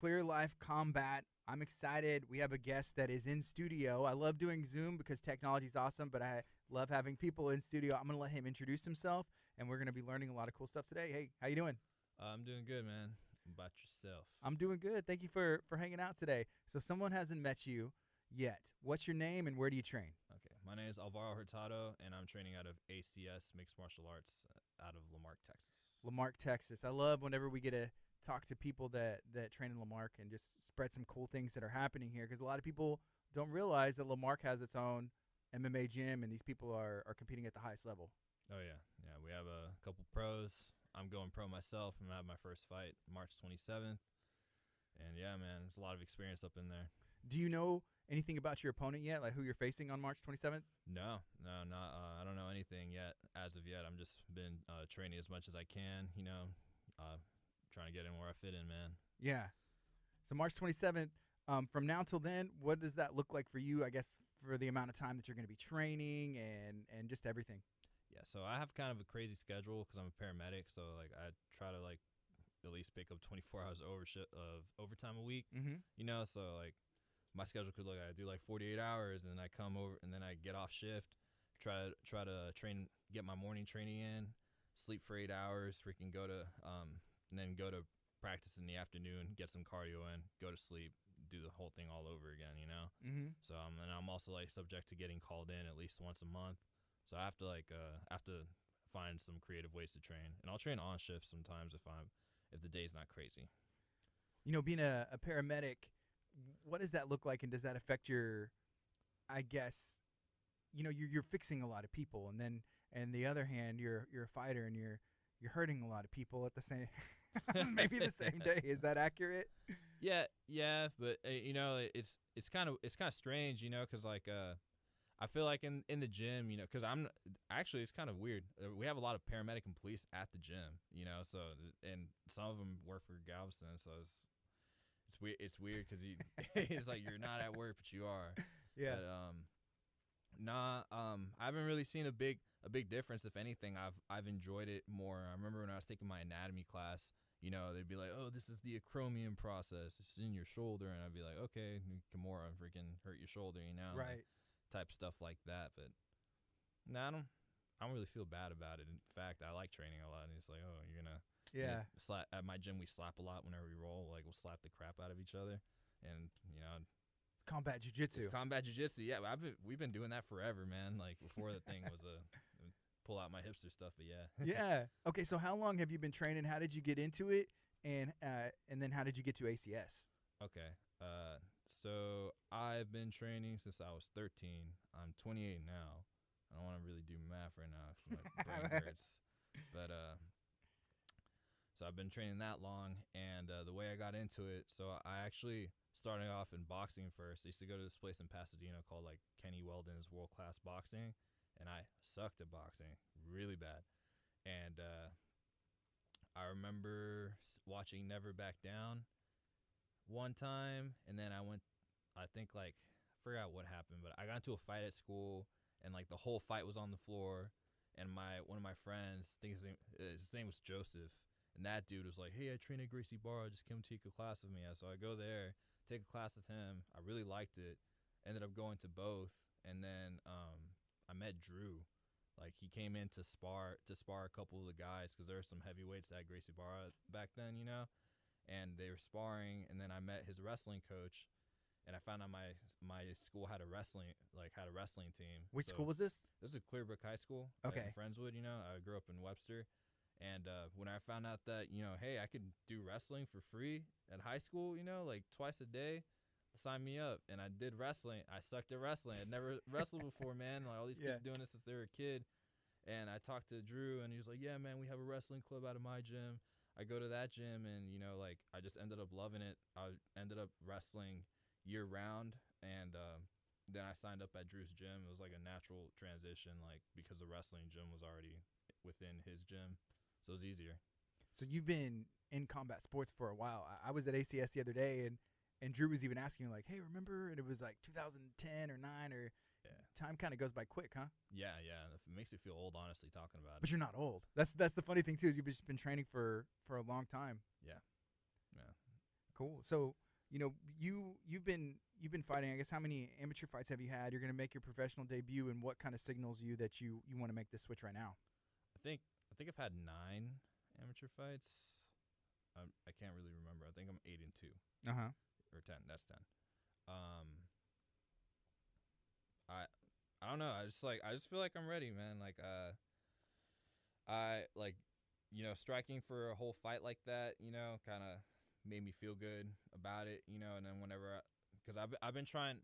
Clear Life Combat. I'm excited. We have a guest that is in studio. I love doing Zoom because technology is awesome, but I love having people in studio. I'm going to let him introduce himself, and we're going to be learning a lot of cool stuff today. Hey, how you doing? I'm doing good, man. How about yourself? I'm doing good. Thank you for hanging out today. So someone hasn't met you yet. What's your name and where do you train? Okay, my name is Alvaro Hurtado, and I'm training out of ACS Mixed Martial Arts out of Lamarck, Texas. Lamarck, Texas. I love whenever we get to talk to people that train in Lamarck and just spread some cool things that are happening here, because a lot of people don't realize that Lamarck has its own MMA gym and these people are competing at the highest level. Oh, yeah. Yeah, we have a couple pros. I'm going pro myself. I'm going to have my first fight March 27th. And, yeah, man, there's a lot of experience up in there. Do you know anything about your opponent yet, like who you're facing on March 27th? No, not. I don't know anything yet as of yet. I'm just been training as much as I can, trying to get in where I fit in, man. Yeah. So March 27th, from now till then, what does that look like for you, I guess, for the amount of time that you're going to be training and just everything? Yeah, so I have kind of a crazy schedule because I'm a paramedic, so like I try to like at least pick up 24 hours of overtime a week, so like my schedule could look like I do like 48 hours and then I come over and then I get off shift, try to train, get my morning training in, sleep for 8 hours, freaking go to and then go to practice in the afternoon, get some cardio in, go to sleep, do the whole thing all over again, So and I'm also like subject to getting called in at least once a month. So I have to find some creative ways to train, and I'll train on shift sometimes if the day's not crazy. Being a paramedic, what does that look like, and does that affect your, I guess, you're fixing a lot of people, and then and the other hand, you're a fighter and you're hurting a lot of people at the same maybe the same day. Is that accurate? Yeah, but it's kind of strange, because like I feel like in the gym, because it's kind of weird. We have a lot of paramedic and police at the gym, so, and some of them work for Galveston, so it's weird because it's like you're not at work, but you are. Yeah. But, I haven't really seen a big difference. If anything, I've enjoyed it more. I remember when I was taking my anatomy class, they'd be like, oh, this is the acromion process. It's in your shoulder. And I'd be like, okay, Kimura freaking hurt your shoulder, Right. Type stuff like that. But no, I don't really feel bad about it. In fact, I like training a lot. And it's like, oh, you're gonna slap at my gym. We slap a lot whenever we roll. Like we'll slap the crap out of each other, and it's combat jiu-jitsu. It's combat jiu-jitsu. Yeah, we've been doing that forever, man. Like before the thing was pull out my hipster stuff. But yeah. Yeah. Okay. So how long have you been training? How did you get into it? And then how did you get to ACS? Okay. So I've been training since I was 13. I'm 28 now. I don't want to really do math right now because my brain hurts. But so I've been training that long, and the way I got into it, so I actually started off in boxing first. I used to go to this place in Pasadena called like Kenny Weldon's World Class Boxing, and I sucked at boxing really bad. And I remember watching Never Back Down one time, and then I forgot what happened, but I got into a fight at school, and like the whole fight was on the floor, and one of my friends, I think his name was Joseph, and that dude was like, hey, I train at Gracie Barra, just come take a class with me. So I go there, take a class with him. I really liked it, ended up going to both, and then I met Drew. Like he came in to spar a couple of the guys, because there were some heavyweights at Gracie Barra back then, and they were sparring, and then I met his wrestling coach, and I found out my school had a wrestling team. Which school was this? This is Clearbrook High School. Okay. In Friendswood, I grew up in Webster, and when I found out that hey, I could do wrestling for free at high school, like twice a day, sign me up. And I did wrestling. I sucked at wrestling. I'd never wrestled before, man. Like all these kids doing this since they were a kid. And I talked to Drew, and he was like, yeah, man, we have a wrestling club out of my gym. I go to that gym, and, like I just ended up loving it. I ended up wrestling year round, and then I signed up at Drew's gym. It was like a natural transition, like because the wrestling gym was already within his gym, so it was easier. So you've been in combat sports for a while. I was at ACS the other day, and Drew was even asking, like, hey, remember? And it was like 2010 or 9 or time kind of goes by quick, huh? Yeah. It makes me feel old, honestly, talking about it. But you're not old. That's the funny thing, too, is you've just been training for a long time. Yeah. Cool. So, you've been fighting. I guess how many amateur fights have you had? You're going to make your professional debut, and what kind of signals you that you want to make this switch right now? I think I've had 9 amateur fights. I can't really remember. I think I'm 8-2 Uh-huh. or 10. That's 10. Um, I don't know. I just feel like I'm ready, man. Like I like striking for a whole fight like that. Kind of made me feel good about it. And then because I've been trying.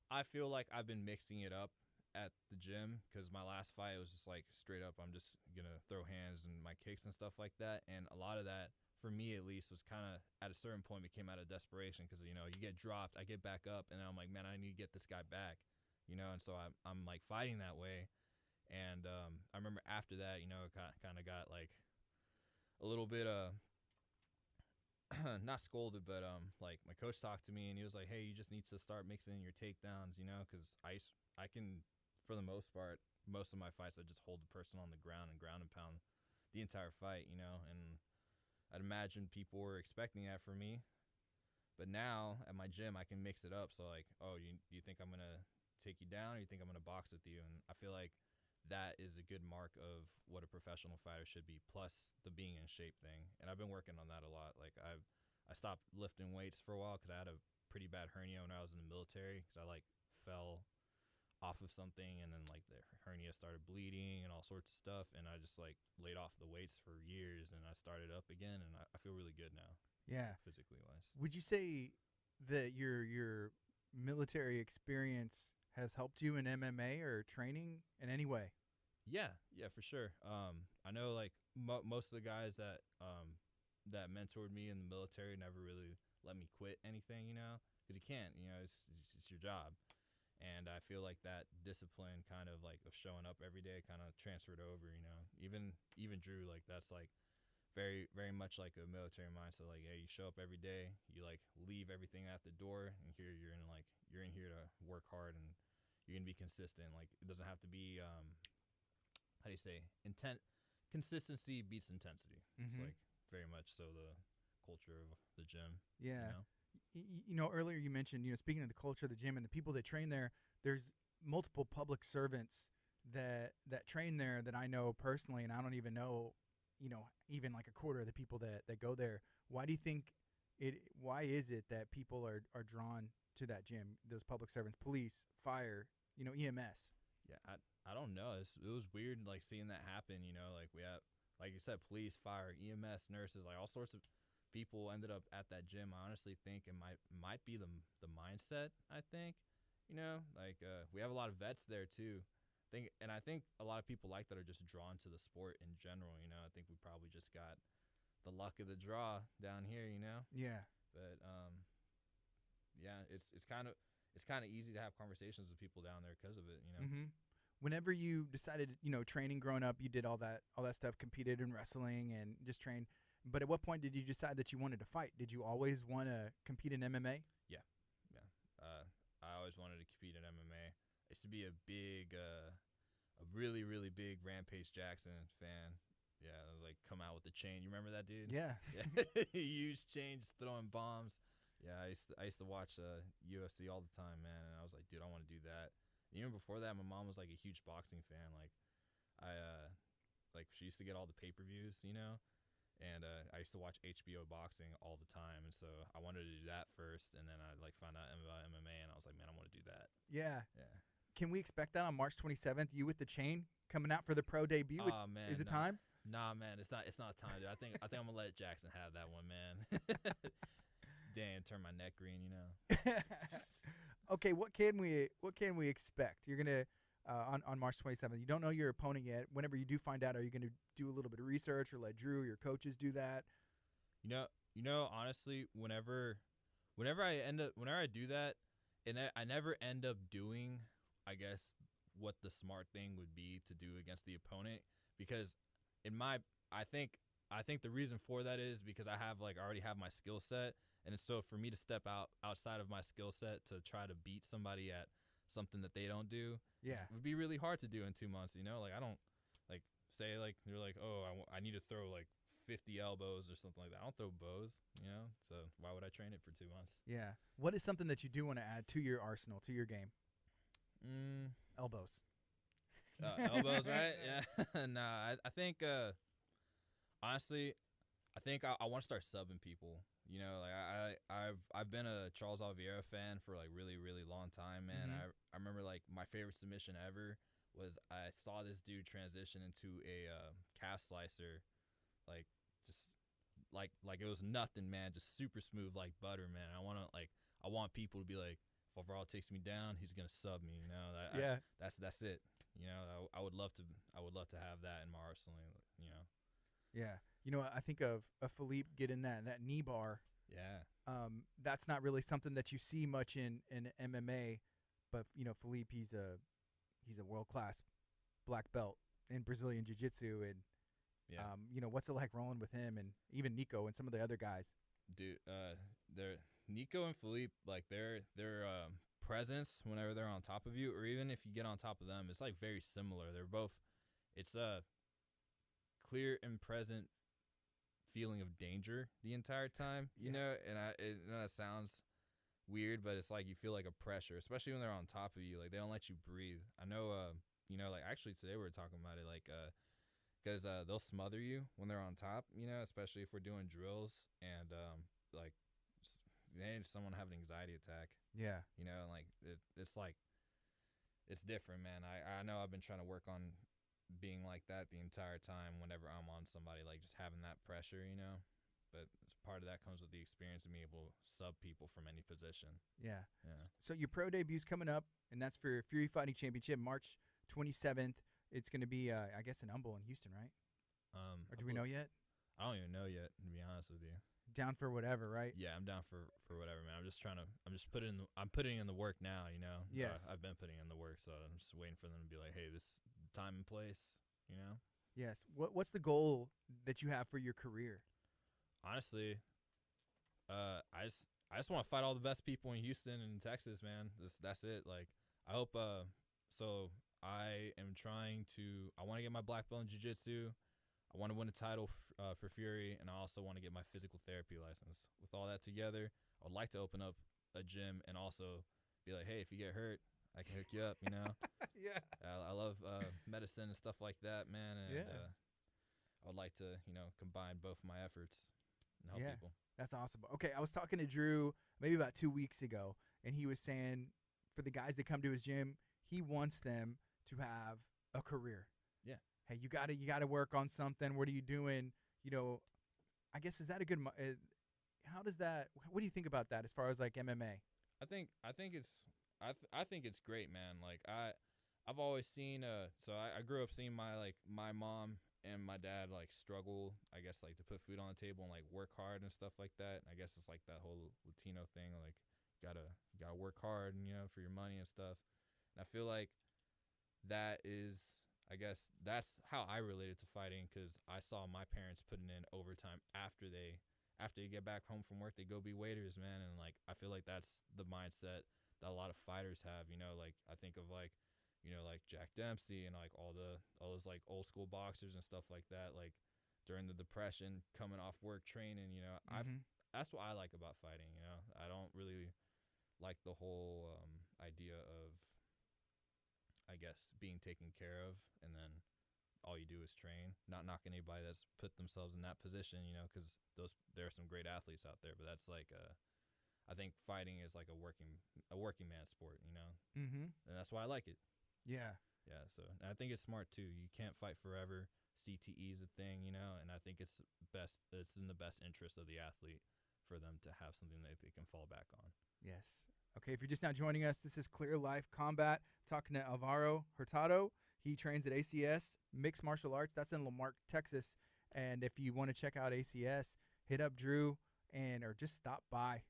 I feel like I've been mixing it up at the gym because my last fight was just like straight up. I'm just gonna throw hands and my kicks and stuff like that. And a lot of that, for me at least, was kind of at a certain point became out of desperation because you get dropped, I get back up, and I'm like, man, I need to get this guy back. And so I'm like fighting that way. And I remember after that, it kind of got like a little bit not scolded, but like my coach talked to me and he was like, hey, you just need to start mixing your takedowns, because I can, for the most part, most of my fights I just hold the person on the ground and pound the entire fight, and I'd imagine people were expecting that from me. But now at my gym I can mix it up. So like, oh, you think I'm gonna take you down, or you think I'm gonna box with you? And I feel like that is a good mark of what a professional fighter should be, plus the being in shape thing. And I've been working on that a lot. Like I stopped lifting weights for a while because I had a pretty bad hernia when I was in the military because I like fell off of something, and then like the hernia started bleeding and all sorts of stuff, and I just like laid off the weights for years, and I started up again, and I feel really good now. Yeah. Physically wise. Would you say that your military experience has helped you in MMA or training in any way? Yeah, for sure. I know like most of the guys that mentored me in the military never really let me quit anything, because you can't, it's your job. And I feel like that discipline kind of like of showing up every day kind of transferred over, even Drew, like that's like very, very much like a military mindset. Like, yeah, you show up every day, you like leave everything at the door, and here you're in here to work hard, and you're going to be consistent. Like it doesn't have to be, how do you say, consistency beats intensity. Mm-hmm. It's like very much so the culture of the gym. Yeah. Earlier you mentioned, speaking of the culture of the gym and the people that train there, there's multiple public servants that train there that I know personally, and I don't even know, even like a quarter of the people that go there. Why do you think why is it that people are drawn to that gym, those public servants, police, fire, EMS? Yeah, I don't know. It was weird like seeing that happen, like we have, like you said, police, fire, EMS, nurses, like all sorts of people ended up at that gym. I honestly think it might be the mindset. I think, like we have a lot of vets there too. I think a lot of people like that are just drawn to the sport in general. I think we probably just got the luck of the draw down here. Yeah. But yeah, it's kind of easy to have conversations with people down there because of it. Mm-hmm. Whenever you decided, training growing up, you did all that stuff, competed in wrestling and just trained. But at what point did you decide that you wanted to fight? Did you always want to compete in MMA? Yeah. I always wanted to compete in MMA. I used to be a really, really big Rampage Jackson fan. Yeah, I was like, come out with the chain. You remember that dude? Yeah. Huge chain, just throwing bombs. Yeah, I used to watch UFC all the time, man. And I was like, dude, I want to do that. Even before that, my mom was like a huge boxing fan. Like, like she used to get all the pay-per-views, and I used to watch HBO boxing all the time, and so I wanted to do that first, and then I like found out about MMA, and I was like, man, I want to do that. Yeah. Yeah. Can we expect that on March 27th? You with the chain coming out for the pro debut? Oh man, is it time? Nah, man, it's not time, dude. I think I'm gonna let Jackson have that one, man. Damn, turn my neck green, Okay, what can we expect? You're gonna on March 27th. You don't know your opponent yet. Whenever you do find out, are you gonna do a little bit of research or let Drew or your coaches do that? Honestly, whenever I do that, and I never end up doing, I guess, what the smart thing would be to do against the opponent, because I think the reason for that is because I already have my skill set, and so for me to step outside of my skill set to try to beat somebody at something that they don't do, yeah, it would be really hard to do in 2 months. Like I don't like say like you're like, oh, I need to throw like 50 elbows or something like that. I don't throw bows, you know. So why would I train it for 2 months? Yeah. What is something that you do want to add to your arsenal, to your game? Elbows. Elbows, right? Yeah. Nah, I think honestly, I think I want to start subbing people. You know, like I've been a Charles Oliveira fan for like really long time, man. Mhm. I remember like my favorite submission ever was I saw this dude transition into a calf slicer, like just like it was nothing, man. Just super smooth like butter, man. I want people to be like, if Alvaro takes me down, he's gonna sub me. You know, Yeah. that's it. You know, I would love to have that in my arsenal. You know. Yeah. You know, I think of Philippe getting that knee bar. Yeah. That's not really something that you see much in MMA, but you know, Philippe, he's a world class black belt in Brazilian Jiu-Jitsu, and Yeah. you know, what's it like rolling with him, and even Nico and some of the other guys? Dude, they're Nico and Philippe, like their presence whenever they're on top of you, or even if you get on top of them, it's like very similar. They're both, it's a clear and present feeling of danger the entire time, you know. And I know that sounds weird, but it's like you feel like a pressure, especially when they're on top of you. Like they don't let you breathe. I know, you know, like actually today we were talking about it, like because they'll smother you when they're on top, you know, especially if we're doing drills and like someone have an anxiety attack, Yeah. you know, and like it's like it's different, man. I know I've been trying to work on being like that the entire time whenever I'm on somebody, like just having that pressure, you know. But part of that comes with the experience of being able to sub people from any position. Yeah. Yeah. So your pro debut's coming up, and that's for Fury Fighting Championship, March 27th. It's going to be, I guess, in Humble in Houston, right? Or do we know yet? I don't even know yet, to be honest with you. Down for whatever, right? Yeah, I'm down for whatever, man. I'm putting in the work now, you know. Yes. I've been putting in the work, so I'm just waiting for them to be like, hey, this time and place, you know. Yes. What's the goal that you have for your career? Honestly, I just want to fight all the best people in Houston and Texas, man. That's it. Like I hope. So I am trying to. I want to get my black belt in jiu-jitsu. I want to win a title for Fury, and I also want to get my physical therapy license. With all that together, I would like to open up a gym and also be like, hey, if you get hurt, I can hook you up, you know? Yeah. I love medicine and stuff like that, man. And I would like to, you know, combine both my efforts and help people. That's awesome. Okay, I was talking to Drew maybe about 2 weeks ago, and he was saying for the guys that come to his gym, he wants them to have a career. Yeah. Hey, you gotta work on something. What are you doing? You know, I guess is that a good? How does that? What do you think about that as far as like MMA? I think it's great, man. Like I've always seen so I grew up seeing my mom and my dad like struggle, I guess, like to put food on the table and like work hard and stuff like that. And I guess it's like that whole Latino thing, like you gotta work hard and, you know, for your money and stuff. And I feel like that is, I guess that's how I related to fighting, because I saw my parents putting in overtime after they get back home from work. They go be waiters, man. And like I feel like that's the mindset that a lot of fighters have, you know. Like I think of like, you know, like Jack Dempsey and like all those like old school boxers and stuff like that, like during the Depression, coming off work training, you know. That's what I like about fighting, you know. I don't really like the whole idea of, I guess, being taken care of and then all you do is train. Not knocking anybody that's put themselves in that position, you know, because there are some great athletes out there, but that's like I think fighting is like a working man sport, you know. And that's why I like it. Yeah. Yeah, so and I think it's smart too. You can't fight forever. CTE is a thing, you know, and I think it's in the best interest of the athlete for them to have something that they can fall back on. Yes. Okay, if you're just now joining us, this is Clear Life Combat, talking to Alvaro Hurtado. He trains at ACS Mixed Martial Arts. That's in Lamarck, Texas. And if you want to check out ACS, hit up Drew or just stop by.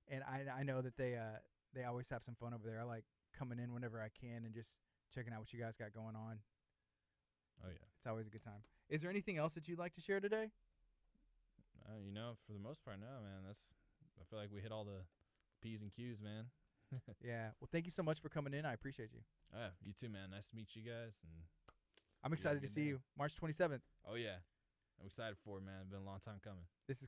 And I know that they always have some fun over there. I like coming in whenever I can and just checking out what you guys got going on. Oh yeah, it's always a good time. Is there anything else that you'd like to share today? You know, for the most part, no, man. I feel like we hit all the P's and Q's, man. Yeah. Well, thank you so much for coming in. I appreciate you. Yeah, you too, man. Nice to meet you guys, and I'm excited to see you March 27th. Oh yeah, I'm excited for it, man. It's been a long time coming. This is